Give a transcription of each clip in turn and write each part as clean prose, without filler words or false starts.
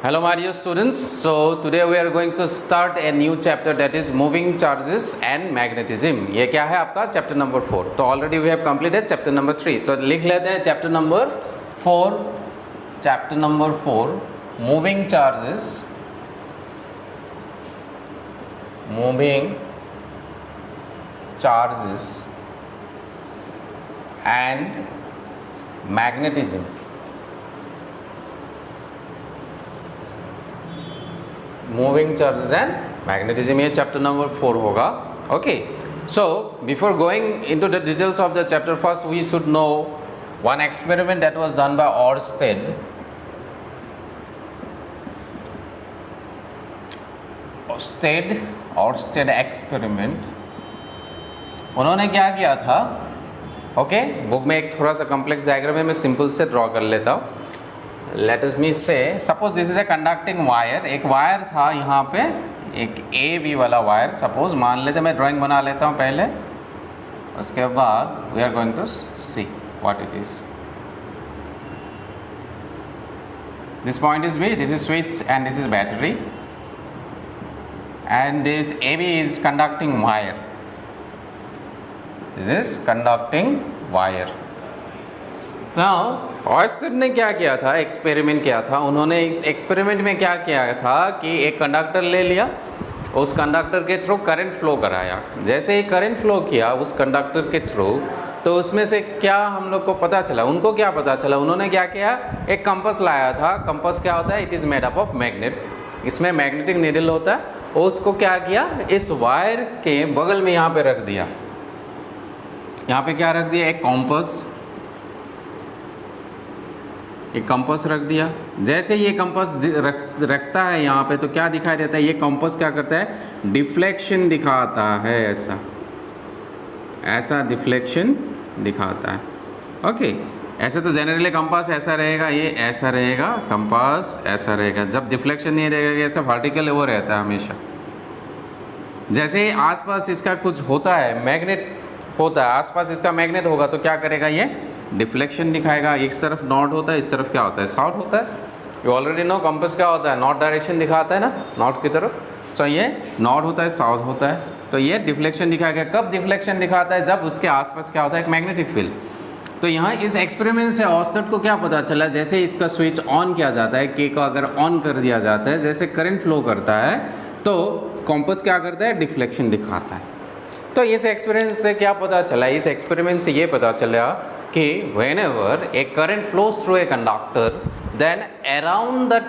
Hello my dear students, so today we are going to start a new chapter that is moving charges and magnetism. ये क्या है आपका chapter number 4. तो already we have completed chapter number 3. तो लिख लेते हैं chapter number 4 moving charges and magnetism. Moving charges and magnetism, ये चैप्टर नंबर 4 होगा. Okay, so before going into the details of the chapter, first we should know one experiment that was done by Oersted experiment. उन्होंने क्या किया था? Okay, book में एक थोड़ा सा कॉम्प्लेक्स डायग्राम है, मैं सिंपल से ड्रॉ कर लेता हूँ. लेट अस मी से suppose this is a conducting wire. एक वायर था यहाँ पे, एक ए बी वाला वायर सपोज मान लेते. मैं ड्राइंग बना लेता हूँ पहले, उसके बाद we are going to see what it is. This point is B, this is switch and this is battery, and this A B is conducting wire. This is conducting wire. Now Oersted ने क्या किया था? Experiment किया था. उन्होंने इस experiment में क्या किया था कि एक कंडक्टर ले लिया, उस कंडक्टर के थ्रू करंट फ्लो कराया. जैसे ही करंट फ्लो किया उस कंडक्टर के थ्रू, तो उसमें से क्या हम लोग को पता चला? उनको क्या पता चला? उन्होंने क्या किया, एक कंपास लाया था. कंपास क्या होता है? It is made up of magnet. इसमें मैग्नेटिक नीडल होता है. और उसको क्या किया, इस वायर के बगल में यहाँ पे रख दिया. यहाँ पे क्या रख दिया? एक कंपास रख दिया. जैसे ये कंपास रखता है यहाँ पे, तो क्या दिखाई देता है? ये कंपास क्या करता है? डिफ्लेक्शन दिखाता है. ऐसा डिफ्लेक्शन दिखाता है. ओके, ऐसे तो जनरली कंपास ऐसा रहेगा, ये ऐसा रहेगा, कंपास ऐसा रहेगा. जब डिफ्लेक्शन नहीं रहेगा, ऐसा वर्टिकल वो रहता है हमेशा. जैसे आसपास इसका कुछ होता है, मैग्नेट होता है, आसपास इसका मैग्नेट होगा, तो क्या करेगा? ये डिफ्लेक्शन दिखाएगा. इस तरफ नॉर्थ होता है, इस तरफ क्या होता है? साउथ होता है. यू ऑलरेडी नो कंपास क्या होता है? नॉर्थ डायरेक्शन दिखाता है ना, नॉर्थ की तरफ. सो ये नॉर्थ होता है, साउथ होता है. तो ये डिफ्लेक्शन दिखाएगा. कब डिफ्लेक्शन दिखाता है? जब उसके आसपास क्या होता है? एक मैग्नेटिक फील्ड. तो यहाँ इस एक्सपेरिमेंट से ऑर्स्टेड को क्या पता चला? जैसे इसका स्विच ऑन किया जाता है, के को अगर ऑन कर दिया जाता है, जैसे करंट फ्लो करता है, तो कंपास क्या करता है? डिफ्लेक्शन दिखाता है. तो इस एक्सपेरिमेंट से क्या पता चला? इस एक्सपेरिमेंट से ये पता चला कि whenever a current flows through a conductor, then around that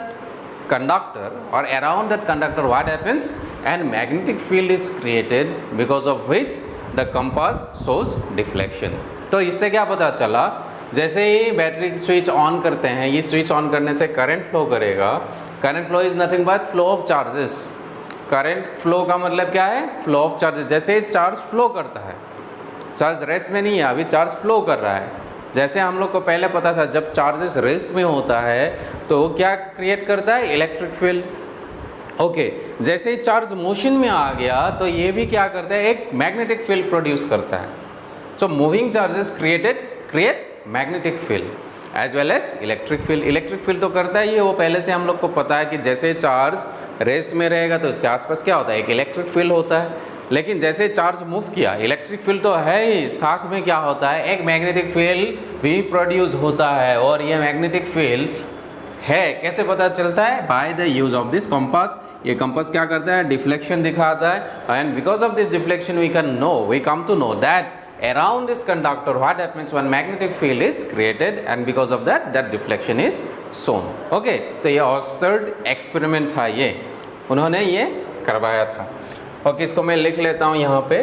conductor what happens? And magnetic field is created, because of which the compass shows deflection. तो इससे क्या पता चला? जैसे ही बैटरी स्विच ऑन करते हैं, ये स्विच ऑन करने से करंट फ्लो करेगा. Current flow is nothing but flow of charges. Current flow का मतलब क्या है? Flow of charges. जैसे चार्ज फ्लो करता है, चार्ज रेस्ट में नहीं है, अभी चार्ज फ्लो कर रहा है. जैसे हम लोग को पहले पता था, जब चार्जेस रेस्ट में होता है तो वो क्या क्रिएट करता है? Electric field. ओके, जैसे ही चार्ज मोशन में आ गया, तो ये भी क्या करता है? एक मैग्नेटिक फील्ड प्रोड्यूस करता है. So moving charges creates magnetic field as well as electric field. Electric field तो करता ही है, वो पहले से हम लोग को पता है कि जैसे चार्ज रेस्ट में रहेगा तो इसके आसपास क्या होता है? एक इलेक्ट्रिक फील्ड होता है. लेकिन जैसे चार्ज मूव किया, इलेक्ट्रिक फील्ड तो है ही, साथ में क्या होता है? एक मैग्नेटिक फील्ड भी प्रोड्यूस होता है. और ये मैग्नेटिक फील्ड है, कैसे पता चलता है? By the use of this compass. ये कंपास क्या करता है? डिफ्लेक्शन दिखाता है. And because of this deflection we come to know that around this conductor what happens when magnetic field is created, and because of that deflection is shown. Okay, तो ये Orsted experiment था, ये उन्होंने ये करवाया था. ओके, इसको मैं लिख लेता हूँ यहाँ पे.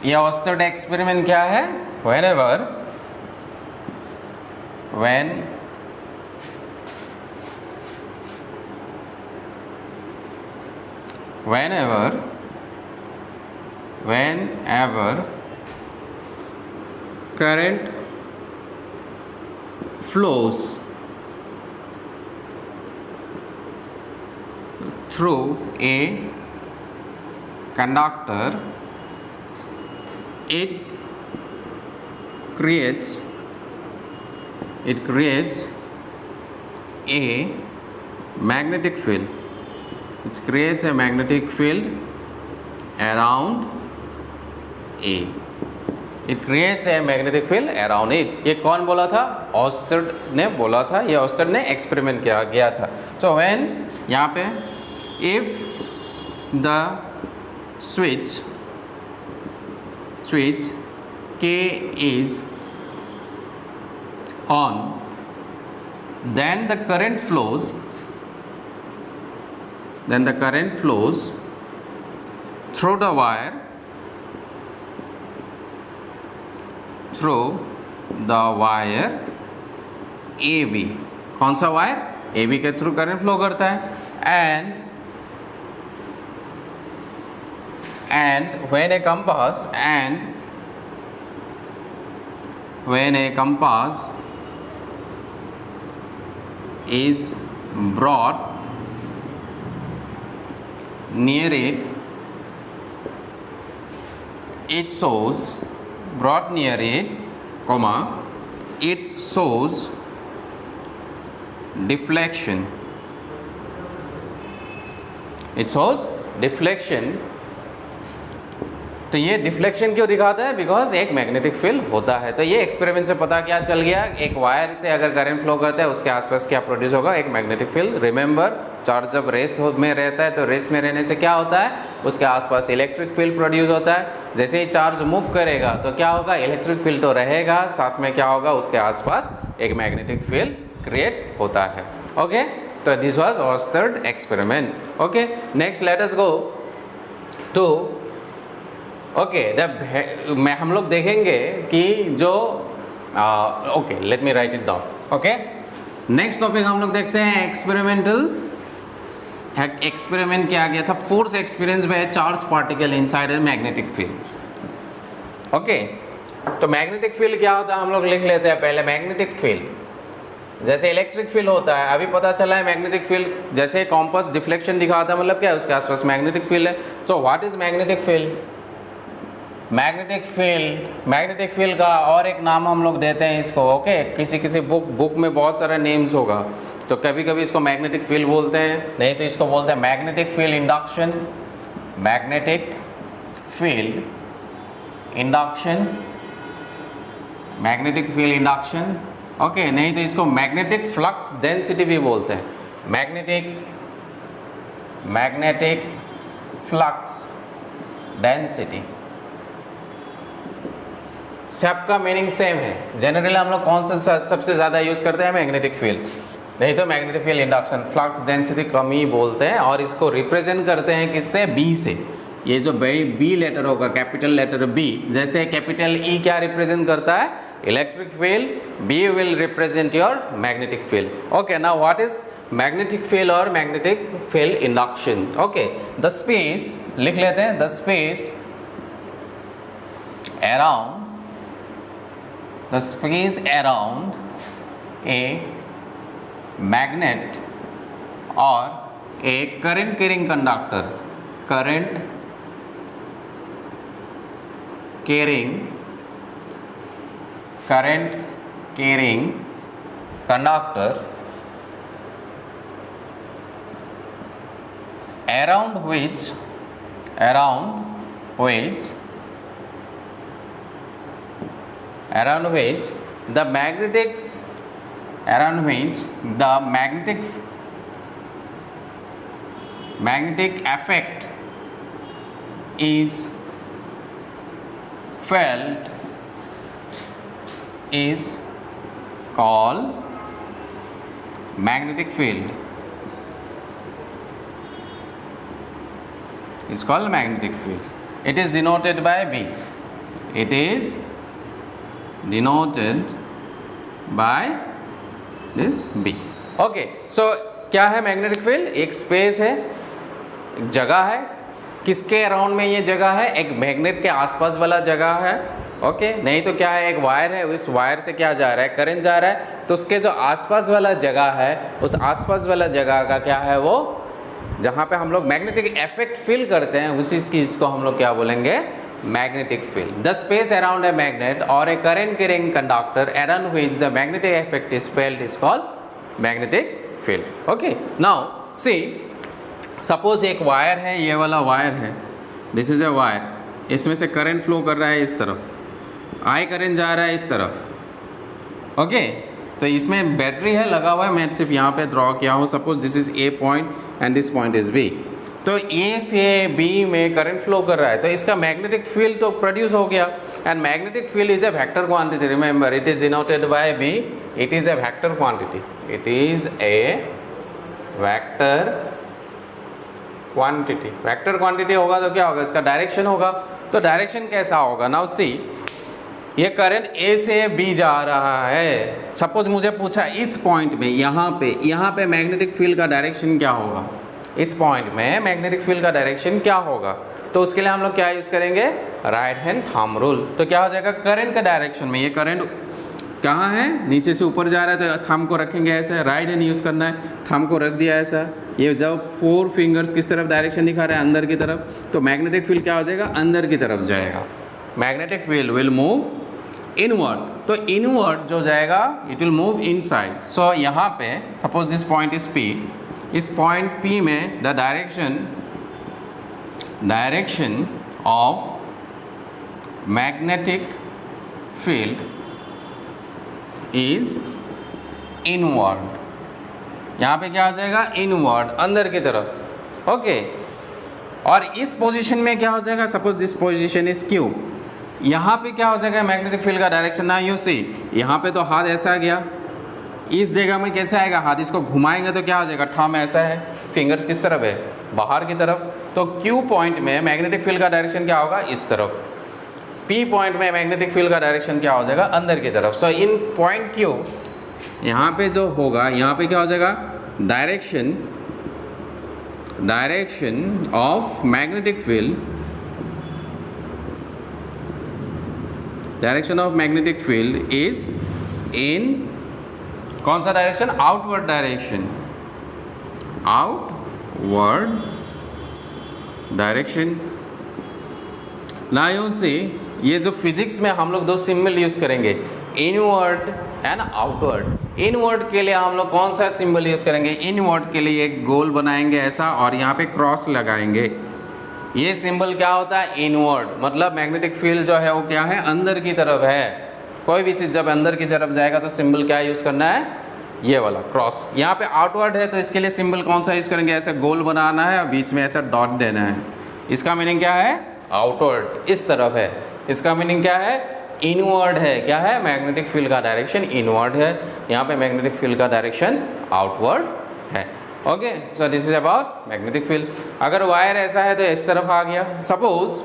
ये ऑर्स्टेड एक्सपेरिमेंट क्या है? whenever current flows through a conductor, it creates a magnetic field. It creates a magnetic field around A. It creates a magnetic field around it. ये कौन बोला था? ऑस्टर्ड ने बोला था, ये ऑस्टर्ड ने एक्सपेरिमेंट किया गया था. So when यहाँ पे if the switch K is on, then the current flows through the wire AB. कौन सा वायर? AB के थ्रू करंट फ्लो करता है. and when a compass is brought near it, it shows deflection. तो ये deflection क्यों दिखाता है? बिकॉज एक मैग्नेटिक फील्ड होता है. तो ये एक्सपेरिमेंट से पता क्या चल गया? एक वायर से अगर करंट फ्लो करता है उसके आसपास क्या प्रोड्यूस होगा? एक मैग्नेटिक फील्ड. रिमेंबर, चार्ज जब रेस्ट में रहता है तो रेस्ट में रहने से क्या होता है? उसके आसपास इलेक्ट्रिक फील्ड प्रोड्यूस होता है. जैसे ही चार्ज मूव करेगा तो क्या होगा? इलेक्ट्रिक फील्ड तो रहेगा, साथ में क्या होगा? उसके आसपास एक मैग्नेटिक फील्ड क्रिएट होता है. ओके, तो दिस वाज ऑस्टर्ड experiment. Okay, next let us go to मैं हम लोग देखेंगे कि जो okay, let me write it down. Okay, next topic हम लोग देखते हैं एक्सपेरिमेंटल. एक्सपेरिमेंट किया गया था force experience by charge particle inside a magnetic field. Okay, तो मैग्नेटिक फील्ड क्या होता है हम लोग लिख लेते हैं पहले. मैग्नेटिक फील्ड जैसे इलेक्ट्रिक फील्ड होता है, अभी पता चला है मैग्नेटिक फील्ड जैसे कॉम्पास डिफ्लेक्शन दिखाता है, मतलब क्या है? उसके आसपास मैग्नेटिक फील्ड है. तो what is magnetic field? Magnetic field का और एक नाम हम लोग देते हैं इसको. ओके, किसी बुक में बहुत सारे नेम्स होगा, तो कभी कभी इसको मैग्नेटिक फील्ड बोलते हैं, नहीं तो इसको बोलते हैं magnetic field induction. Magnetic field induction. Okay, नहीं तो इसको मैग्नेटिक फ्लक्स डेंसिटी भी बोलते हैं. Magnetic flux density. सबका मीनिंग सेम है. जनरली हम लोग कौन सा सबसे ज़्यादा यूज़ करते हैं? मैग्नेटिक फील्ड, नहीं तो magnetic field induction. Flux density कम ही बोलते हैं, और इसको रिप्रेजेंट करते हैं किससे? बी से. ये जो बी लेटर होगा, कैपिटल लेटर बी, जैसे कैपिटल ई क्या रिप्रेजेंट करता है? Electric field. B will represent your magnetic field. Okay, now what is magnetic field और magnetic field induction? Okay, the space लिख लेते हैं. The space around a magnet or a current carrying conductor around which the magnetic effect is felt is called magnetic field. It's called magnetic field. It is denoted by B. It is denoted by this B. Okay, so क्या है magnetic field? एक space है, एक जगह है. किसके around में ये जगह है? एक मैग्नेट के आसपास वाला जगह है. ओके, नहीं तो क्या है? एक वायर है, उस वायर से क्या जा रहा है? करंट जा रहा है. तो उसके जो आसपास वाला जगह है, उस आसपास वाला जगह का क्या है? वो जहाँ पे हम लोग मैग्नेटिक इफेक्ट फील करते हैं, उसी चीज़ को हम लोग क्या बोलेंगे? magnetic field. The space around a magnet or a current carrying conductor around which the magnetic effect is felt is called magnetic field. Okay, now see suppose एक वायर है, ये वाला वायर है, दिस इज अ वायर, इसमें से current flow कर रहा है इस तरफ, आई करंट जा रहा है इस तरफ। ओके, तो इसमें बैटरी है लगा हुआ है, मैं सिर्फ यहाँ पे ड्रॉ किया हूँ। Suppose this is A point and this point is B, तो ए से बी में करंट फ्लो कर रहा है, तो इसका मैग्नेटिक फील्ड तो प्रोड्यूस हो गया। And magnetic field is a vector quantity, remember it is denoted by B, it is a vector quantity, it is a vector quantity. Vector quantity होगा तो क्या होगा, इसका डायरेक्शन होगा। तो डायरेक्शन कैसा होगा, नाउ सी ये करंट ए से बी जा रहा है। सपोज मुझे पूछा इस पॉइंट में, यहाँ पे मैग्नेटिक फील्ड का डायरेक्शन क्या होगा, इस पॉइंट में मैग्नेटिक फील्ड का डायरेक्शन क्या होगा, तो उसके लिए हम लोग क्या यूज़ करेंगे, राइट हैंड थंब रूल। तो क्या हो जाएगा, करंट का डायरेक्शन में, ये करंट कहाँ है, नीचे से ऊपर जा रहा है, तो थंब को रखेंगे ऐसे, राइट हैंड यूज़ करना है, थंब को रख दिया ऐसा। ये जब 4 फिंगर्स किस तरफ डायरेक्शन दिखा रहा है, अंदर की तरफ, तो मैग्नेटिक फील्ड क्या हो जाएगा, अंदर की तरफ जाएगा। Magnetic field will move inward, तो इनवर्ड जो जाएगा इट विल मूव इनसाइड। सो यहाँ पे suppose this point is P, इस पॉइंट पी में the direction of magnetic field is inward, यहाँ पे क्या आ जाएगा, इनवर्ड, अंदर की तरफ। ओके, और इस पोजीशन में क्या हो जाएगा, suppose this position is Q, यहाँ पे क्या हो जाएगा मैग्नेटिक फील्ड का डायरेक्शन, ना यू सी यहाँ पे तो हाथ ऐसा गया, इस जगह में कैसे आएगा, हाथ इसको घुमाएंगे तो क्या हो जाएगा, थंब ऐसा है, फिंगर्स किस तरफ है, बाहर की तरफ। तो क्यू पॉइंट में मैग्नेटिक फील्ड का डायरेक्शन क्या होगा, इस तरफ। पी पॉइंट में मैग्नेटिक फील्ड का डायरेक्शन क्या हो जाएगा, अंदर की तरफ। सो इन पॉइंट क्यू यहाँ पे जो होगा, यहाँ पे क्या हो जाएगा, direction of magnetic field, direction of magnetic field is in कौन सा direction, outward direction, outward direction. Now you see, ये जो फिजिक्स में हम लोग 2 सिंबल यूज करेंगे, इनवर्ड एंड आउटवर्ड। इनवर्ड के लिए हम लोग कौन सा सिंबल यूज करेंगे, इनवर्ड के लिए एक गोल बनाएंगे ऐसा, और यहाँ पे क्रॉस लगाएंगे। ये सिंबल क्या होता है, इनवर्ड, मतलब मैग्नेटिक फील्ड जो है वो क्या है, अंदर की तरफ है। कोई भी चीज़ जब अंदर की तरफ जाएगा तो सिंबल क्या यूज़ करना है, ये वाला क्रॉस। यहाँ पे आउटवर्ड है तो इसके लिए सिंबल कौन सा यूज़ करेंगे, ऐसे गोल बनाना है और बीच में ऐसा डॉट देना है। इसका मीनिंग क्या है, आउटवर्ड, इस तरफ है। इसका मीनिंग क्या है, इनवर्ड है। क्या है, मैग्नेटिक फील्ड का डायरेक्शन इनवर्ड है, यहाँ पे मैग्नेटिक फील्ड का डायरेक्शन आउटवर्ड है। Okay, so this is about magnetic field. अगर वायर ऐसा है तो इस तरफ आ गया, सपोज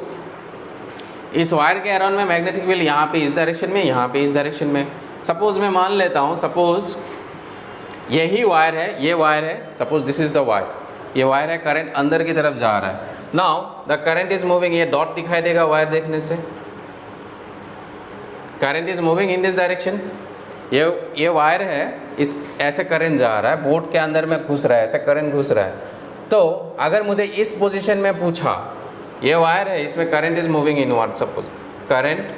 इस वायर के अराउंड में मैग्नेटिक फील्ड यहाँ पे इस डायरेक्शन में, यहाँ पे इस डायरेक्शन में। सपोज मैं मान लेता हूँ, सपोज यही वायर है, ये वायर है, suppose this is the wire, ये वायर है, करंट अंदर की तरफ जा रहा है। Now the current is moving, ये डॉट दिखाई देगा वायर देखने से, current is moving in this direction. ये वायर है, इस ऐसे करंट जा रहा है, बोर्ड के अंदर में घुस रहा है, ऐसे करंट घुस रहा है। तो अगर मुझे इस पोजीशन में पूछा, ये वायर है, इसमें current is moving inward, suppose current,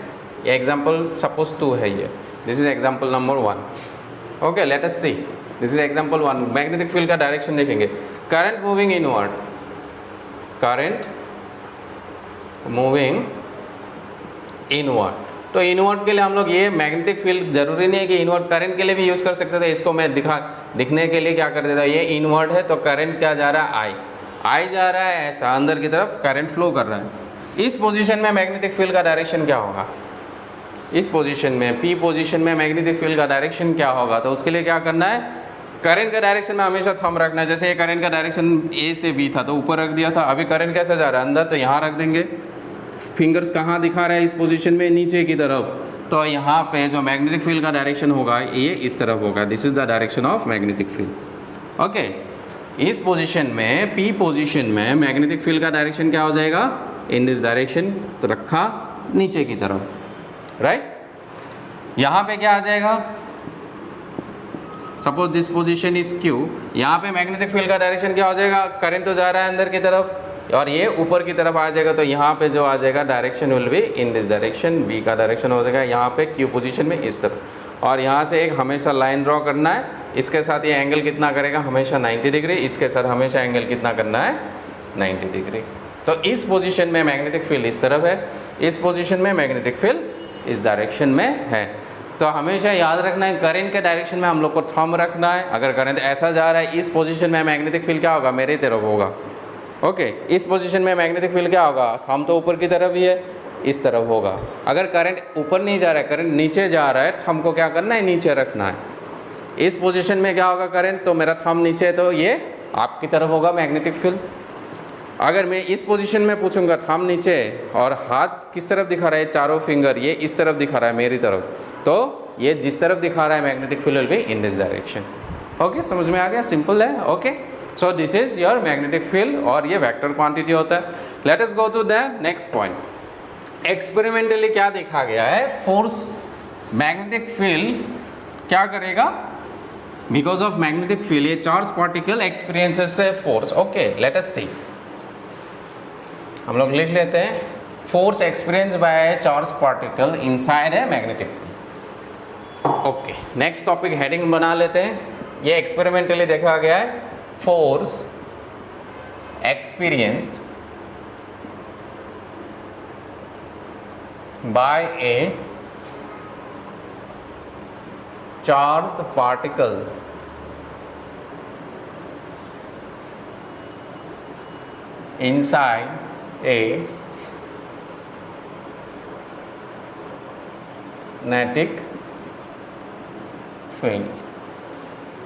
ये एग्जांपल सपोज 2 है, ये this is example number 1। Okay, let us see, this is example 1। Magnetic field का डायरेक्शन देखेंगे, current moving inward, current moving inward. तो इनवर्ड के लिए हम लोग ये मैग्नेटिक फील्ड जरूरी नहीं है कि इनवर्ड, करंट के लिए भी यूज़ कर सकते थे। इसको मैं दिखने के लिए क्या कर देता, ये इनवर्ड है तो करंट क्या जा रहा है, आई जा रहा है ऐसा, अंदर की तरफ करंट फ्लो कर रहा है। इस पोजीशन में मैग्नेटिक फील्ड का डायरेक्शन क्या होगा, इस पोजीशन में, पी पोजीशन में मैग्नेटिक फील्ड का डायरेक्शन क्या होगा। तो उसके लिए क्या करना है, करंट का डायरेक्शन में हमेशा थंब रखना है। जैसे ये करंट का डायरेक्शन ए से बी था तो ऊपर रख दिया था, अभी करंट कैसे जा रहा है, अंदर, तो यहाँ रख देंगे। फिंगर्स कहाँ दिखा रहा है इस पोजीशन में, नीचे की तरफ, तो यहाँ पे जो मैग्नेटिक फील्ड का डायरेक्शन होगा ये इस तरफ होगा, this is the direction of magnetic field. Okay, इस पोजीशन में, पी पोजीशन में मैग्नेटिक फील्ड का डायरेक्शन क्या हो जाएगा, इन दिस डायरेक्शन, तो रखा नीचे की तरफ, राइट। यहाँ पे क्या आ जाएगा, suppose this position is Q, यहाँ पे मैग्नेटिक फील्ड का डायरेक्शन क्या हो जाएगा, करंट तो जा रहा है अंदर की तरफ और ये ऊपर की तरफ आ जाएगा, तो यहाँ पे जो आ जाएगा direction will be in this direction, B का डायरेक्शन हो जाएगा यहाँ पे क्यू पोजीशन में इस तरफ। और यहाँ से एक हमेशा लाइन ड्रॉ करना है, इसके साथ ये एंगल कितना करेगा, हमेशा 90 डिग्री, इसके साथ हमेशा एंगल कितना करना है, 90 डिग्री। तो इस पोजीशन में मैग्नेटिक फील्ड इस तरफ है, इस पोजीशन में मैग्नेटिक फील्ड इस डायरेक्शन में है। तो हमेशा याद रखना है करंट के डायरेक्शन में हम लोग को थंब रखना है। अगर करंट ऐसा जा रहा है, इस पोजीशन में मैग्नेटिक फील्ड क्या होगा, मेरी तरफ होगा। ओके, इस पोजीशन में मैग्नेटिक फील्ड क्या होगा, थंब तो ऊपर की तरफ ही है, इस तरफ होगा। अगर करंट ऊपर नहीं जा रहा है, करंट नीचे जा रहा है, थंब को क्या करना है, नीचे रखना है। इस पोजीशन में क्या होगा करंट, तो मेरा थंब नीचे है, तो ये आपकी तरफ होगा मैग्नेटिक फील्ड। अगर मैं इस पोजीशन में पूछूंगा थंब नीचे और हाथ किस तरफ दिखा रहा है, चारों फिंगर ये इस तरफ दिखा रहा है मेरी तरफ, तो ये जिस तरफ दिखा रहा है magnetic field will be in this direction. Okay, समझ में आ गया, सिंपल है। Okay, so this is your magnetic field और ये वेक्टर क्वांटिटी होता है। Let us go to the next point. Experimentally क्या देखा गया है, फोर्स मैग्नेटिक फील्ड क्या करेगा, बिकॉज ऑफ मैग्नेटिक फील्ड ये चार्ज पार्टिकल एक्सपीरियंसेस है force. Okay, let us see, हम लोग लिख लेते हैं force experience by charge particle inside है magnetic field. Okay, next topic heading बना लेते हैं। ये एक्सपेरिमेंटली देखा गया है force experienced bye A charged particle inside a magnetic field.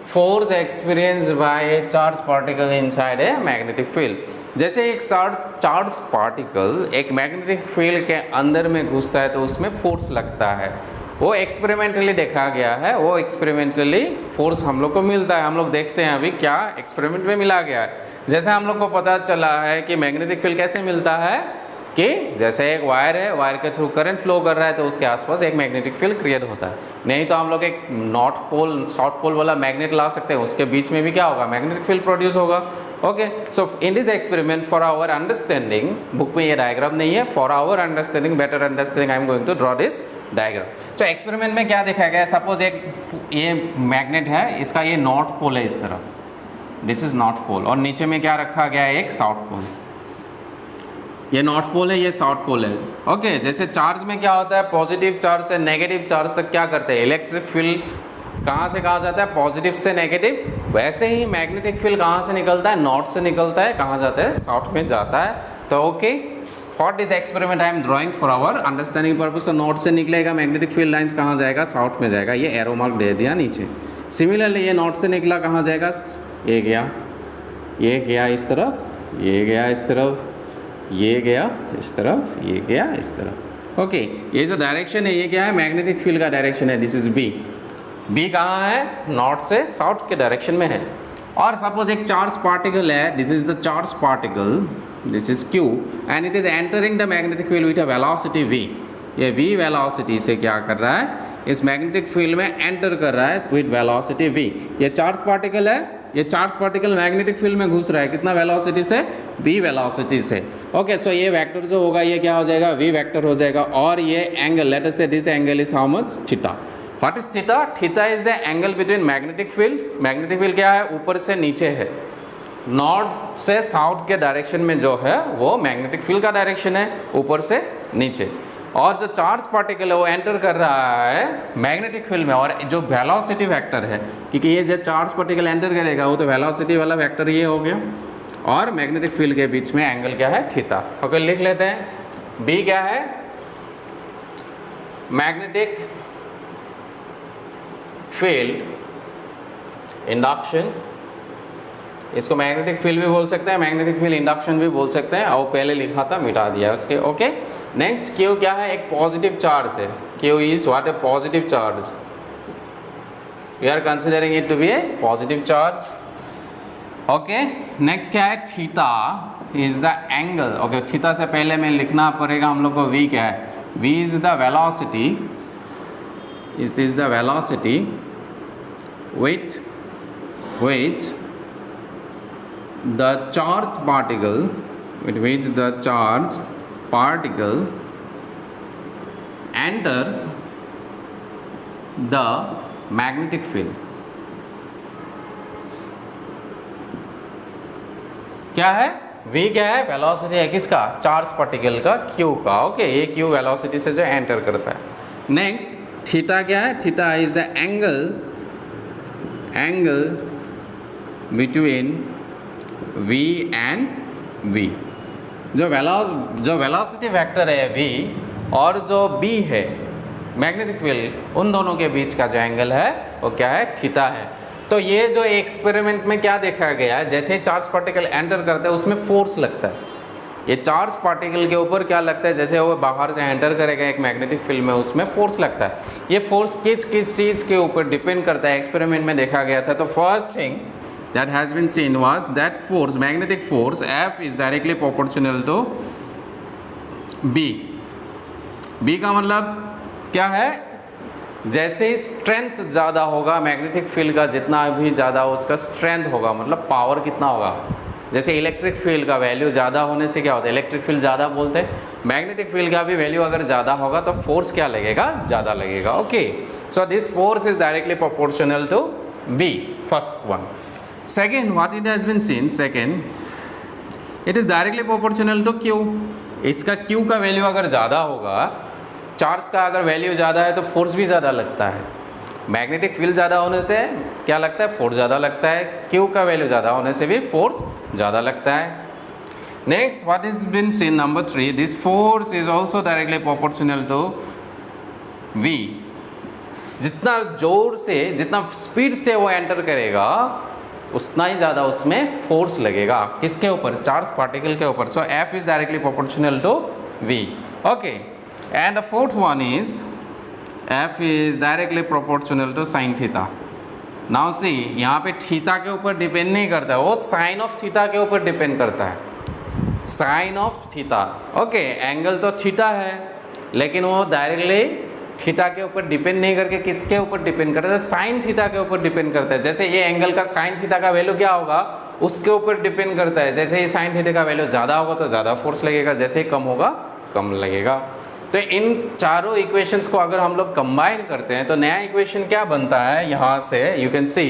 Force experienced by a charged particle inside a magnetic field. जैसे एक चार्ज पार्टिकल एक मैग्नेटिक फील्ड के अंदर में घुसता है तो उसमें फोर्स लगता है, वो एक्सपेरिमेंटली देखा गया है। वो एक्सपेरिमेंटली फोर्स हम लोग को मिलता है। हम लोग देखते हैं अभी क्या एक्सपेरिमेंट में मिला गया है। जैसे हम लोग को पता चला है कि मैग्नेटिक फील्ड कैसे मिलता है, कि जैसे एक वायर है, वायर के थ्रू करंट फ्लो कर रहा है तो उसके आसपास एक मैग्नेटिक फील्ड क्रिएट होता है। नहीं तो हम लोग एक नॉर्थ पोल साउथ पोल वाला मैग्नेट ला सकते हैं, उसके बीच में भी क्या होगा, मैग्नेटिक फील्ड प्रोड्यूस होगा। Okay, so in this experiment for our understanding, book में ये डायग्राम नहीं है, for our understanding, better understanding, I am going to draw this diagram. तो एक्सपेरिमेंट में क्या देखा गया, सपोज एक ये मैग्नेट है, इसका ये नॉर्थ पोल है इस तरफ, दिस इज नॉर्थ पोल, और नीचे में क्या रखा गया है, एक साउथ पोल। ये नॉर्थ पोल है, ये साउथ पोल है। ओके, जैसे चार्ज में क्या होता है, पॉजिटिव चार्ज से नेगेटिव चार्ज तक क्या करते हैं, इलेक्ट्रिक फील्ड कहाँ से कहाँ जाता है, पॉजिटिव से नेगेटिव। वैसे ही मैग्नेटिक फील्ड कहाँ से निकलता है, नॉर्थ से निकलता है, कहाँ जाता है, साउथ में जाता है। तो okay, for this experiment I am drawing for our understanding purpose. तो नॉर्थ से निकलेगा, मैग्नेटिक फील्ड लाइन्स कहाँ जाएगा, साउथ में जाएगा, ये एरो मार्क दे दिया नीचे। सिमिलरली ये नॉर्थ से निकला, कहाँ जाएगा, ये गया, ये गया इस तरफ, ये गया इस तरफ, ये गया इस तरफ, ये गया इस तरफ। ओके, ये जो डायरेक्शन है ये क्या है, मैग्नेटिक फील्ड का डायरेक्शन है, दिस इज बी। बी कहाँ है, नॉर्थ से साउथ के डायरेक्शन में है। और सपोज एक चार्ज पार्टिकल है, this is the charge particle, this is Q, and it is entering the magnetic field with a velocity v। ये v वेलोसिटी से क्या कर रहा है, इस मैग्नेटिक फील्ड में एंटर कर रहा है विथ वेलोसिटी v। ये चार्ज पार्टिकल है, ये चार्ज पार्टिकल मैग्नेटिक फील्ड में घुस रहा है, कितना वेलोसिटी से, v वेलोसिटी से। ओके, सो ये वेक्टर जो होगा ये क्या हो जाएगा, v वेक्टर हो जाएगा। और ये एंगल, लेट अस से this angle is how much, theta. What is theta, theta is the angle between magnetic field, magnetic field क्या है, ऊपर से नीचे है, नॉर्थ से साउथ के डायरेक्शन में जो है वो मैग्नेटिक फील्ड का डायरेक्शन है, ऊपर से नीचे। और जो चार्ज पार्टिकल है वो एंटर कर रहा है मैग्नेटिक फील्ड में, और जो वेलोसिटी वेक्टर है, क्योंकि ये जो चार्ज पार्टिकल एंटर करेगा वो तो वेलोसिटी वाला वेक्टर ये हो गया, और मैग्नेटिक फील्ड के बीच में एंगल क्या है, थीटा। ओके, लिख लेते हैं। बी क्या है, मैग्नेटिक फील्ड इंडक्शन, इसको मैग्नेटिक फील्ड भी बोल सकते हैं, मैग्नेटिक फील्ड इंडक्शन भी बोल सकते हैं, और पहले लिखा था मिटा दिया उसके। ओके, नेक्स्ट क्यू क्या है, एक पॉजिटिव चार्ज है, Q is what, a positive charge, we are considering it to be a positive charge. Okay, next क्या है, theta is the angle. Okay, theta से पहले में लिखना पड़ेगा हम लोग को, वी क्या है, V is the velocity, is this the velocity with which the charged particle, with which the charged particle enters the magnetic field. क्या है, v क्या है, वेलोसिटी है किसका, चार्ज पार्टिकल का, q का। ओके, ये q वेलोसिटी से जो एंटर करता है। नेक्स्ट थीटा क्या है, theta is the angle between v and v। जो वेलोसिटी वेक्टर है v और जो b है मैग्नेटिक फील्ड, उन दोनों के बीच का जो एंगल है वो क्या है, थीटा है। तो ये जो एक्सपेरिमेंट में क्या देखा गया है, जैसे ही चार्ज पार्टिकल एंटर करता है उसमें फोर्स लगता है। ये चार्ज पार्टिकल के ऊपर क्या लगता है, जैसे वो बाहर से एंटर करेगा एक मैग्नेटिक फील्ड में, उसमें फोर्स लगता है। ये फोर्स किस किस चीज़ के ऊपर डिपेंड करता है, एक्सपेरिमेंट में देखा गया था। तो first thing that has been seen was that force, magnetic force F is directly proportional to B। B का मतलब क्या है, जैसे ही स्ट्रेंथ ज़्यादा होगा मैग्नेटिक फील्ड का, जितना भी ज़्यादा उसका स्ट्रेंथ होगा, मतलब पावर कितना होगा। जैसे इलेक्ट्रिक फील्ड का वैल्यू ज़्यादा होने से क्या होता है, इलेक्ट्रिक फील्ड ज़्यादा बोलते हैं, मैग्नेटिक फील्ड का भी वैल्यू अगर ज़्यादा होगा तो फोर्स क्या लगेगा, ज़्यादा लगेगा। Okay, so this force is directly proportional to B, first one. Second, what it has been seen, second, it is directly proportional to Q। इसका Q का वैल्यू अगर ज़्यादा होगा, चार्ज का अगर वैल्यू ज़्यादा है तो फोर्स भी ज़्यादा लगता है। मैग्नेटिक फील्ड ज़्यादा होने से क्या लगता है, फोर्स ज़्यादा लगता है। Q का वैल्यू ज़्यादा होने से भी फोर्स ज़्यादा लगता है। Next, what is been seen, number 3, this force is also directly proportional to V। जितना जोर से, जितना स्पीड से वो एंटर करेगा उतना ही ज़्यादा उसमें फोर्स लगेगा, किसके ऊपर, चार्ज पार्टिकल के ऊपर। So F is directly proportional to V। Okay, and the fourth one is F is directly proportional to sine theta. Now see, यहाँ पे थीटा के ऊपर डिपेंड नहीं करता है, वो साइन ऑफ थीटा के ऊपर डिपेंड करता है, sine of theta. Okay, angle तो थीटा है लेकिन वो डायरेक्टली थीटा के ऊपर डिपेंड नहीं करके किसके ऊपर डिपेंड करता है, साइन थीटा के ऊपर डिपेंड करता है। जैसे ये एंगल का साइन थीटा का वैल्यू क्या होगा, उसके ऊपर डिपेंड करता है। जैसे ये साइन थीटा का वैल्यू ज़्यादा होगा तो ज़्यादा फोर्स लगेगा, जैसे ही कम होगा कम लगेगा। तो इन चारों इक्वेशंस को अगर हम लोग कंबाइन करते हैं तो नया इक्वेशन क्या बनता है, यहाँ से you can see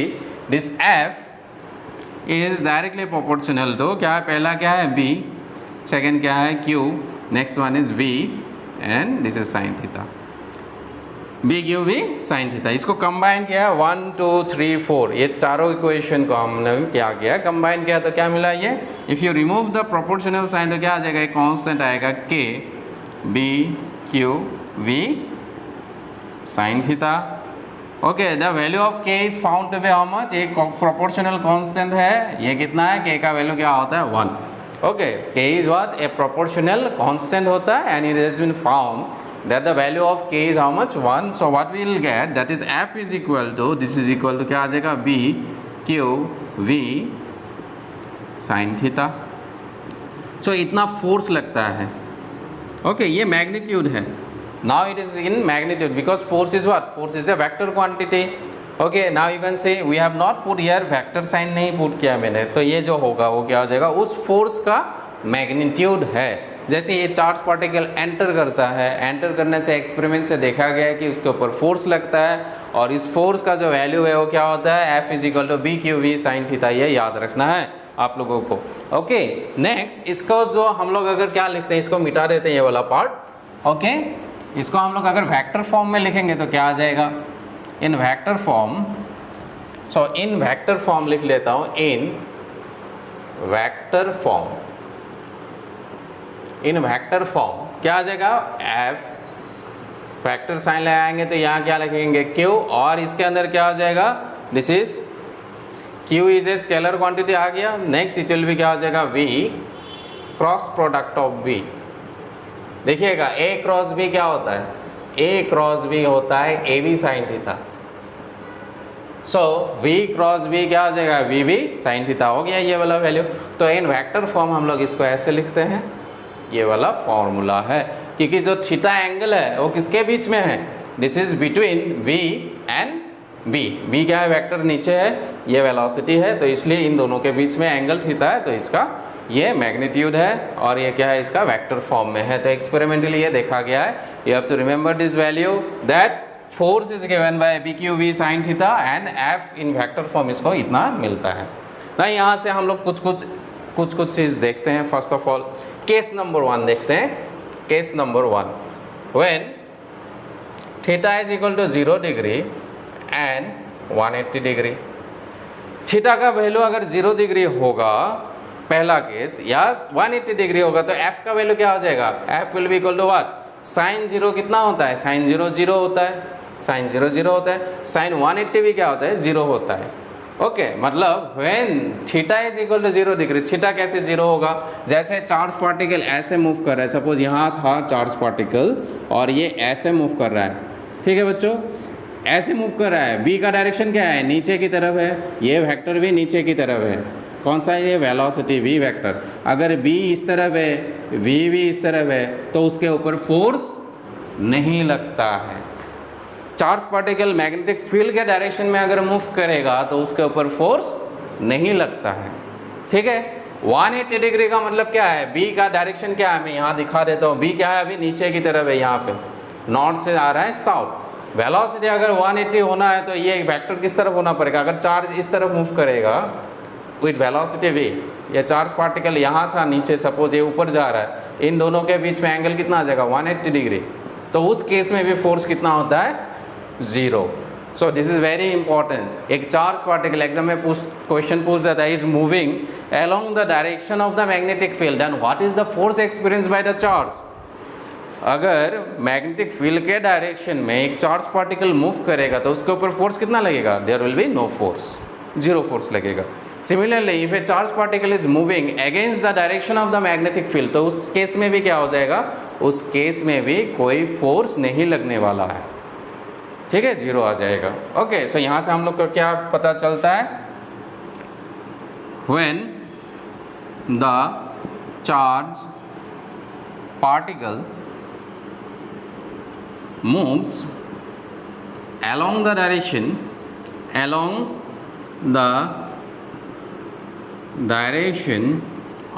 this F is directly proportional to, क्या है, पहला क्या है B, सेकेंड क्या है Q, next one is V and this is sine theta. B Q V sine theta, इसको कंबाइन किया 1 2 3 4, ये चारों इक्वेशन को हमने क्या किया, कंबाइन किया तो क्या मिला, ये if you remove the proportional sign तो क्या आ जाएगा, एक कांस्टेंट आएगा K B Q V sine theta. Okay, the value of K is found to be how much, एक प्रोपोर्शनल कांस्टेंट है, ये कितना है, K का वैल्यू क्या होता है, 1। ओके, K is what, a proportional constant होता है and it has been found that the value of K is how much, 1। so what we will get, that is F is equal to, this is equal to क्या आ जाएगा, B Q V sin theta. so इतना force लगता है। Okay, ये magnitude है। now it is in magnitude because force is what, force is a vector quantity। Okay, now you can see we have not put here vector sign, नहीं put किया मैंने, तो ये जो होगा वो क्या हो जाएगा, उस फोर्स का मैग्नीट्यूड है। जैसे ये चार्ज पार्टिकल एंटर करता है, एंटर करने से एक्सपेरिमेंट से देखा गया है कि उसके ऊपर फोर्स लगता है और इस फोर्स का जो वैल्यू है वो क्या होता है, F is equal to B Q V sine theta. ये याद रखना है आप लोगों को। ओके, नेक्स्ट, इसको जो हम लोग अगर क्या लिखते हैं, इसको मिटा देते हैं ये वाला पार्ट। ओके, इसको हम लोग अगर वेक्टर फॉर्म में लिखेंगे तो क्या आ जाएगा, इन वेक्टर फॉर्म। सो इन वेक्टर फॉर्म लिख लेता हूँ, इन वेक्टर फॉर्म, इन वेक्टर फॉर्म क्या आ जाएगा, F फैक्टर साइन लगाएंगे तो यहाँ क्या लिखेंगे, Q, और इसके अंदर क्या हो जाएगा, this is Q is a scalar quantity आ गया। नेक्स्ट इट विल भी क्या हो जाएगा, V cross product of V। देखिएगा A क्रॉस B क्या होता है, A क्रॉस B होता है AB साइन थीटा। सो V क्रॉस B क्या हो जाएगा, VB साइन थीटा हो गया ये वाला वैल्यू। तो इन वेक्टर फॉर्म हम लोग इसको ऐसे लिखते हैं, ये वाला फॉर्मूला है, क्योंकि जो थीटा एंगल है वो किसके बीच में है, this is between V and B। B क्या है, वेक्टर नीचे है, ये वेलोसिटी है, तो इसलिए इन दोनों के बीच में एंगल थीटा है, तो इसका ये मैग्नीट्यूड है और ये क्या है, इसका वेक्टर फॉर्म में है। तो एक्सपेरिमेंटली ये देखा गया है, you have to remember this value that force is given by B Q V sine theta and F in vector form, इसको इतना मिलता है ना। यहाँ से हम लोग कुछ कुछ चीज़ देखते हैं। First of all case number 1 देखते हैं। Case number 1, when theta is equal to 0 degree and 180 degree. Theta का वैल्यू अगर 0 डिग्री होगा पहला केस, या 180 डिग्री होगा, तो एफ का वैल्यू क्या हो जाएगा? F will be equal to what? Sine 0 कितना होता है? साइन 0 0 होता है, साइन 0 0 होता है। साइन 180 भी क्या होता है? 0 होता है। ओके, मतलब when theta is equal to 0 degree, theta कैसे 0 होगा? जैसे चार्ज पार्टिकल ऐसे मूव कर रहा है, सपोज यहाँ था चार्ज पार्टिकल और ये ऐसे मूव कर रहा है, ठीक है बच्चों, ऐसे मूव कर रहा है। बी का डायरेक्शन क्या है? नीचे की तरफ है, ये वेक्टर भी नीचे की तरफ है। कौन सा है ये? Velocity v vector. अगर b इस तरफ है, v भी इस तरफ है, तो उसके ऊपर फोर्स नहीं लगता है। चार्ज पार्टिकल मैग्नेटिक फील्ड के डायरेक्शन में अगर मूव करेगा तो उसके ऊपर फोर्स नहीं लगता है, ठीक है। 180 डिग्री का मतलब क्या है? b का डायरेक्शन क्या है? मैं यहाँ दिखा देता हूँ। b क्या है? अभी नीचे की तरफ है, यहाँ पे नॉर्थ से आ रहा है साउथ। वेलोसिटी अगर 180 होना है तो ये वेक्टर किस तरफ होना पड़ेगा? अगर चार्ज इस तरफ मूव करेगा विथ वेलोसिटी v, ये चार्ज पार्टिकल यहाँ था नीचे, सपोज ये ऊपर जा रहा है, इन दोनों के बीच में एंगल कितना आ जाएगा? 180 डिग्री। तो उस केस में भी फोर्स कितना होता है? 0। So this is very important. एक चार्ज पार्टिकल एग्जाम में क्वेश्चन पूछ जाता है, is moving along the direction of the magnetic field, then what is the force experience by the charge. अगर मैग्नेटिक फील्ड के डायरेक्शन में एक चार्ज पार्टिकल मूव करेगा तो उसके ऊपर फोर्स कितना लगेगा? There will be no force, 0 force लगेगा। Similarly if a charge particle is moving against the direction of the magnetic field, तो उस केस में भी क्या हो जाएगा? उस केस में भी कोई फोर्स नहीं लगने वाला है, ठीक है, 0 आ जाएगा। ओके, सो यहाँ से हम लोग को क्या पता चलता है? When the charge particle moves along the direction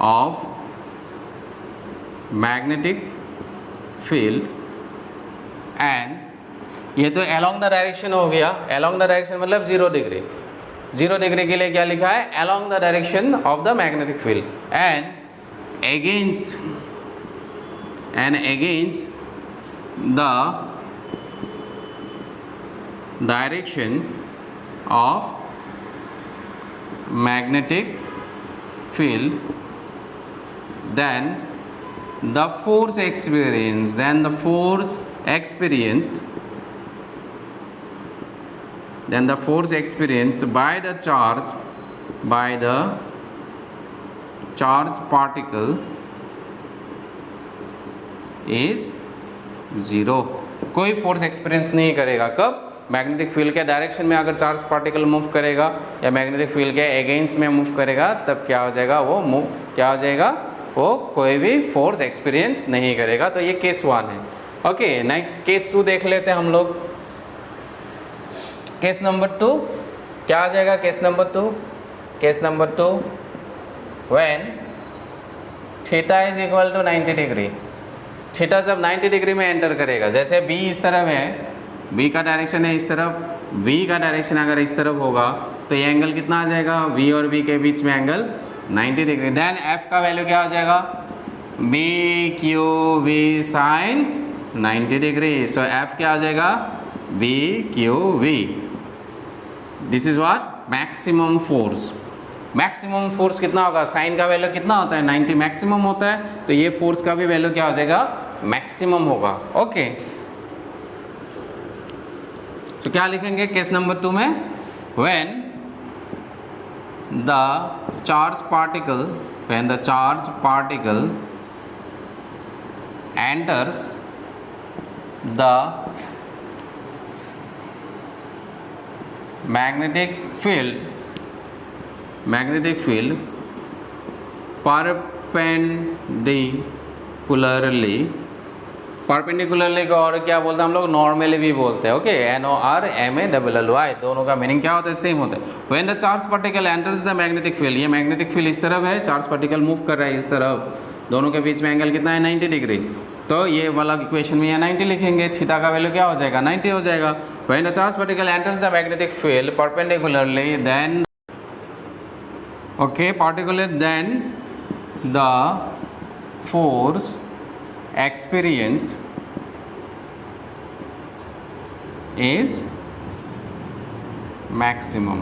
of magnetic field, and ये तो along the direction हो गया। along the direction मतलब 0 डिग्री। 0 डिग्री के लिए क्या लिखा है? along the direction of the magnetic field and against the direction of magnetic field, then the force experienced by the charge particle is 0। कोई force experience नहीं करेगा। कब? मैग्नेटिक फील्ड के डायरेक्शन में अगर चार्ज पार्टिकल मूव करेगा या magnetic field के अगेंस्ट में मूव करेगा, तब क्या हो जाएगा? वो कोई भी फोर्स एक्सपीरियंस नहीं करेगा। तो ये केस 1 है। ओके, नेक्स्ट केस 2 देख लेते हैं हम लोग। केस नंबर 2 क्या आ जाएगा? Case number 2, when theta is equal to 90 degree. Theta जब 90 डिग्री में एंटर करेगा, जैसे b इस तरफ है, b का डायरेक्शन है इस तरफ, v का डायरेक्शन अगर इस तरफ होगा तो ये एंगल कितना आ जाएगा? v और b के बीच में एंगल 90 डिग्री। देन f का वैल्यू क्या हो जाएगा? b q v sine 90 degree. So f क्या आ जाएगा? b q v। This is what? Maximum force. Maximum force कितना होगा? साइन का वैल्यू कितना होता है? 90 मैक्सिमम होता है, तो ये फोर्स का भी वैल्यू क्या हो जाएगा? मैक्सिमम होगा। ओके, तो क्या लिखेंगे केस नंबर 2 में? When the charge particle enters the magnetic field perpendicularly को और क्या बोलते हैं हम लोग? नॉर्मली भी बोलते हैं। ओके, NORMALLY, दोनों का मीनिंग क्या होता है? सेम होता है। When the charge particle enters the magnetic field, ये मैग्नेटिक फील्ड इस तरफ है, चार्ज पार्टिकल मूव कर रहा है इस तरफ, दोनों के बीच में एंगल कितना है? 90 डिग्री। तो ये वाला इक्वेशन में ये 90 लिखेंगे, थीटा का वैल्यू क्या हो जाएगा? 90 हो जाएगा। When the charge particle enters the magnetic field perpendicularly, then the force experienced is maximum,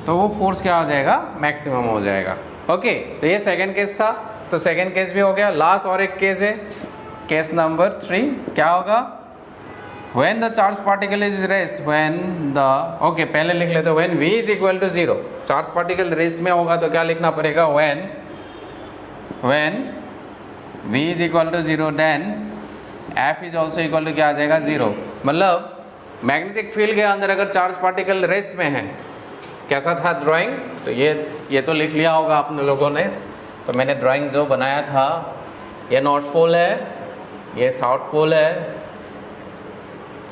तो वो फोर्स क्या हो जाएगा, मैक्सिमम हो जाएगा। ओके, तो ये सेकंड केस था, तो सेकंड केस भी हो गया। लास्ट और एक केस है, केस नंबर 3, क्या होगा, when the charge particle is rest, when the, okay पहले लिख लेते, when v is equal to 0, charge particle rest में होगा तो क्या लिखना पड़ेगा, when v is equal to 0 then f is also equal to क्या आ जाएगा, 0। मतलब मैग्नेटिक फील्ड के अंदर अगर चार्ज पार्टिकल रेस्ट में है, कैसा था ड्राइंग, तो ये तो लिख लिया होगा आप लोगों ने। तो मैंने ड्राइंग जो बनाया था, ये नॉर्थ पोल है, ये साउथ पोल है,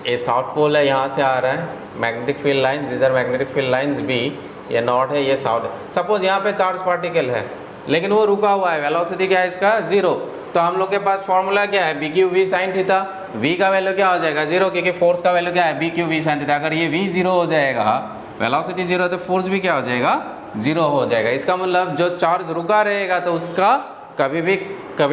ये साउथ पोल है, यहाँ से आ रहा है magnetic field lines, these are magnetic field lines B, ये नॉर्थ है, ये साउथ है। सपोज यहाँ पे चार्ज पार्टिकल है लेकिन वो रुका हुआ है, वेलोसिटी क्या है इसका, 0, तो हम लोग के पास फॉर्मूला क्या है, B Q V sine theta, V का वैल्यू क्या हो जाएगा, 0, क्योंकि फोर्स का वैल्यू क्या है, B Q V sine theta. अगर ये वी 0 हो जाएगा, वेलोसिटी 0, तो फोर्स भी क्या हो जाएगा, 0 हो जाएगा। इसका मतलब जो चार्ज रुका रहेगा तो उसका कभी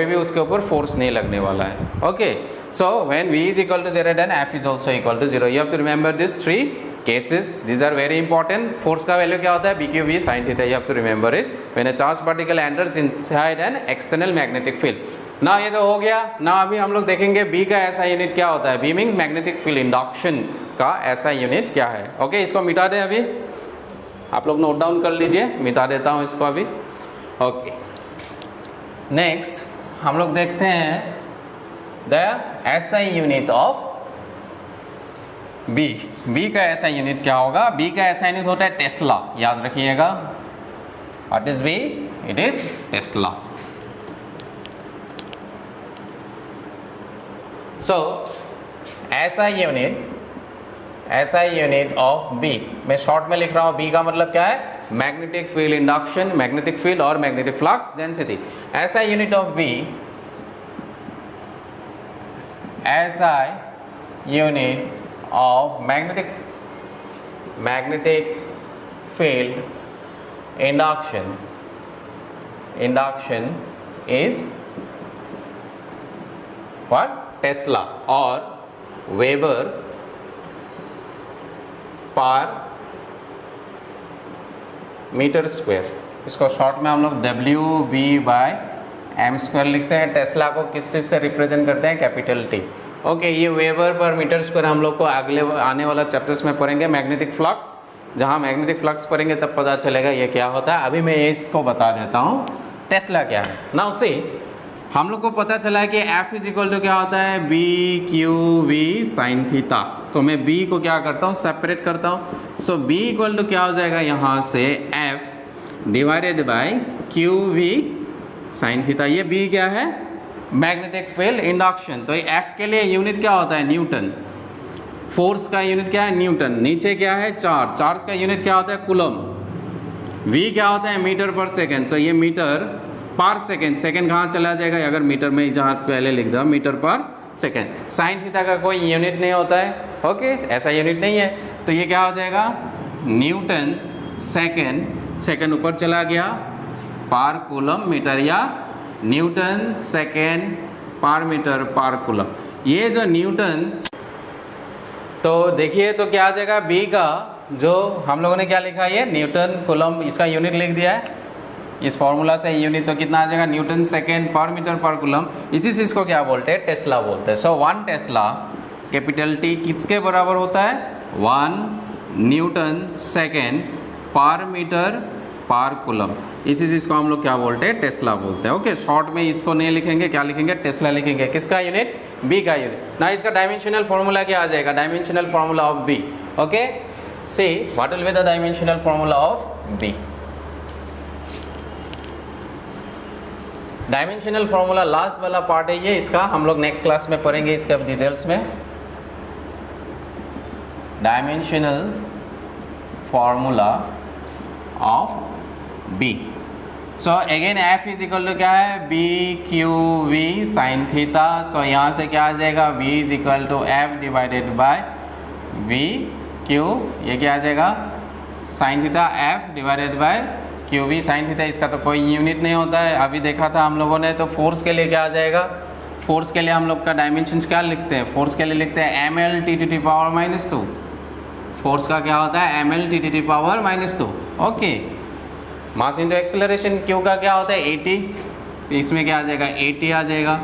भी उसके ऊपर फोर्स नहीं लगने वाला है। Okay, so when v is equal to 0 then f is also equal to 0। you have to remember these 3 cases, these are very important। Force का वैल्यू क्या होता है, bq v sin theta, you have to remember it when a charged particle enters inside an external magnetic field। ना ये तो हो गया ना, अभी हम लोग देखेंगे b का ऐसा यूनिट क्या होता है, b means magnetic field induction का ऐसा यूनिट क्या है। ओके, इसको मिटा दें, अभी आप लोग नोट डाउन कर लीजिए, मिटा देता हूँ इसको अभी। ओके, नेक्स्ट हम लोग देखते हैं the SI unit of B. B का एसआई यूनिट क्या होगा, बी का एसआई यूनिट होता है टेस्ला, याद रखिएगा। What is B, it is tesla. So SI unit of B, मैं शॉर्ट में लिख रहा हूं, बी का मतलब क्या है, magnetic field induction, magnetic field और magnetic flux density. SI unit of B, SI unit of magnetic field induction is what, Tesla or Weber per metre square. इसको शॉर्ट में हम लोग WB/m² लिखते हैं। टेस्ला को किस चीज़ से रिप्रेजेंट करते हैं, कैपिटल T। ओके, ये वेबर पर मीटर स्क्वायर हम लोग को अगले आने वाला चैप्टर्स में पढ़ेंगे। मैग्नेटिक फ्लक्स, जहाँ मैग्नेटिक फ्लक्स पढ़ेंगे तब पता चलेगा ये क्या होता है। अभी मैं इसको बता देता हूँ टेस्ला क्या है ना। उससे हम लोग को पता चला है कि F इज इक्वल टू क्या होता है, BQV sin थीटा। तो मैं B को क्या करता हूँ, सेपरेट करता हूँ। सो B इक्वल टू क्या हो जाएगा, यहाँ से F divided bye QV sin theta. ये B क्या है, मैग्नेटिक फील्ड इंडक्शन। तो F के लिए यूनिट क्या होता है, न्यूटन। फोर्स का यूनिट क्या है, न्यूटन। नीचे क्या है, चार्ज। चार्ज का यूनिट क्या होता है, कूलम। V क्या होता है, मीटर पर सेकेंड। तो ये मीटर पर सेकेंड, सेकेंड कहाँ चला जाएगा, अगर मीटर में जहाँ पहले लिख दो मीटर पर सेकेंड। साइन थीटा का कोई यूनिट नहीं होता है। ओके, ऐसा यूनिट नहीं है। तो ये क्या हो जाएगा, न्यूटन सेकेंड, सेकेंड ऊपर चला गया, पर कूलम मीटर, या न्यूटन सेकेंड पर मीटर पर कूलम। ये जो न्यूटन, तो देखिए तो क्या आ जाएगा, बी का जो हम लोगों ने क्या लिखा है, न्यूटन कूलम, इसका यूनिट लिख दिया है इस फॉर्मूला से। यूनिट तो कितना आ जाएगा, न्यूटन सेकेंड पर मीटर पर कूलम। इसी चीज़ को क्या बोलते हैं, टेस्ला बोलते हैं। सो 1 टेस्ला कैपिटल T किसके बराबर होता है, 1 न्यूटन सेकेंड पर मीटर पर कूलम। इसी चीज़ को हम लोग क्या बोलते हैं, टेस्ला बोलते हैं। ओके, शॉर्ट में इसको नहीं लिखेंगे, क्या लिखेंगे, टेस्ला लिखेंगे। किसका यूनिट, बी का यूनिट ना। इसका डायमेंशनल फॉर्मूला क्या आ जाएगा, dimensional formula of B. Okay, see what will be the dimensional formula of B. Dimensional formula last वाला पार्ट है ये, इसका हम लोग नेक्स्ट क्लास में पढ़ेंगे इसके डिटेल्स में। Dimensional formula of B. So again F is equal to क्या है, BQV sin थीटा। सो यहाँ से क्या आ जाएगा, V is equal to F divided by VQ, ये क्या आ जाएगा, sin theta F divided by Q V sine theta, इसका तो कोई यूनिट नहीं होता है, अभी देखा था हम लोगों ने। तो फोर्स के लिए क्या आ जाएगा, फोर्स के लिए हम लोग का डायमेंशंस क्या लिखते हैं, फोर्स के लिए लिखते हैं M L T T T power -2। Force का क्या होता है, M L T T T power -2। ओके, मास इंटू एक्सेलरेशन, क्यू का क्या होता है 80, इसमें क्या आ जाएगा 80 आ जाएगा।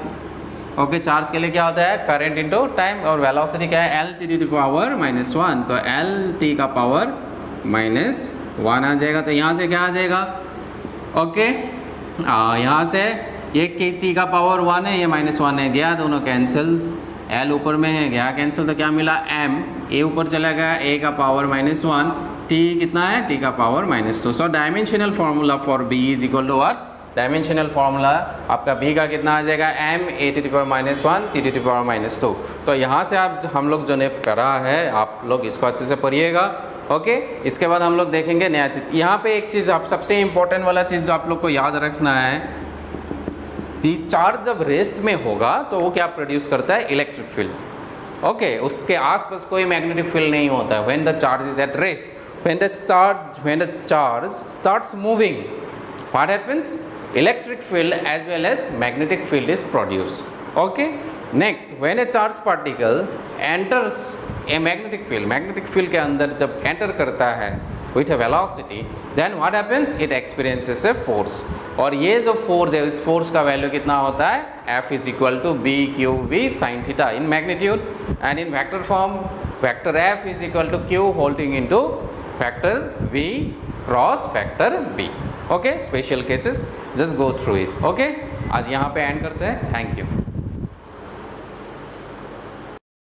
ओके, चार्ज के लिए क्या होता है करंट इंटू टाइम, और वेलोसिटी क्या है एल टी टी पावर -1, तो एल टी का पावर -1 आ जाएगा। तो यहाँ से क्या आ जाएगा, ओके यहाँ से ये के टी का पावर 1 है, ये -1 है, गया दोनों कैंसिल, एल ऊपर में है गया कैंसिल, तो क्या मिला एम, ए ऊपर चला गया, ए का पावर -1, टी कितना है टी का power -2। So dimensional formula for B is equal to what, dimensional formula आपका बी का कितना आ जाएगा M A T power -1 T T power -2। तो यहाँ से आप हम लोग जो ने करा है आप लोग इसको अच्छे से पढ़िएगा। ओके, इसके बाद हम लोग देखेंगे नया चीज़। यहाँ पे एक चीज़ आप सबसे इम्पोर्टेंट वाला चीज़ जो आप लोग को याद रखना है, चार्ज जब रेस्ट में होगा तो वो क्या प्रोड्यूस करता है इलेक्ट्रिक फील्ड। ओके, उसके आसपास कोई मैग्नेटिक फील्ड नहीं होता है। When the charge is at rest, when the charge starts moving, what happens, electric field as well as magnetic field is produced. Okay, next when a charged particle enters a magnetic field के अंदर जब enter करता है with a velocity, then what happens, it experiences a force। और ये जो force है, इस फोर्स का वैल्यू कितना होता है, F is equal to B Q V sin theta in magnitude, and in vector form vector F is equal to Q holding into factor V cross factor B। Okay, special cases just go through it. Okay, आज यहाँ पे and करते हैं, thank you.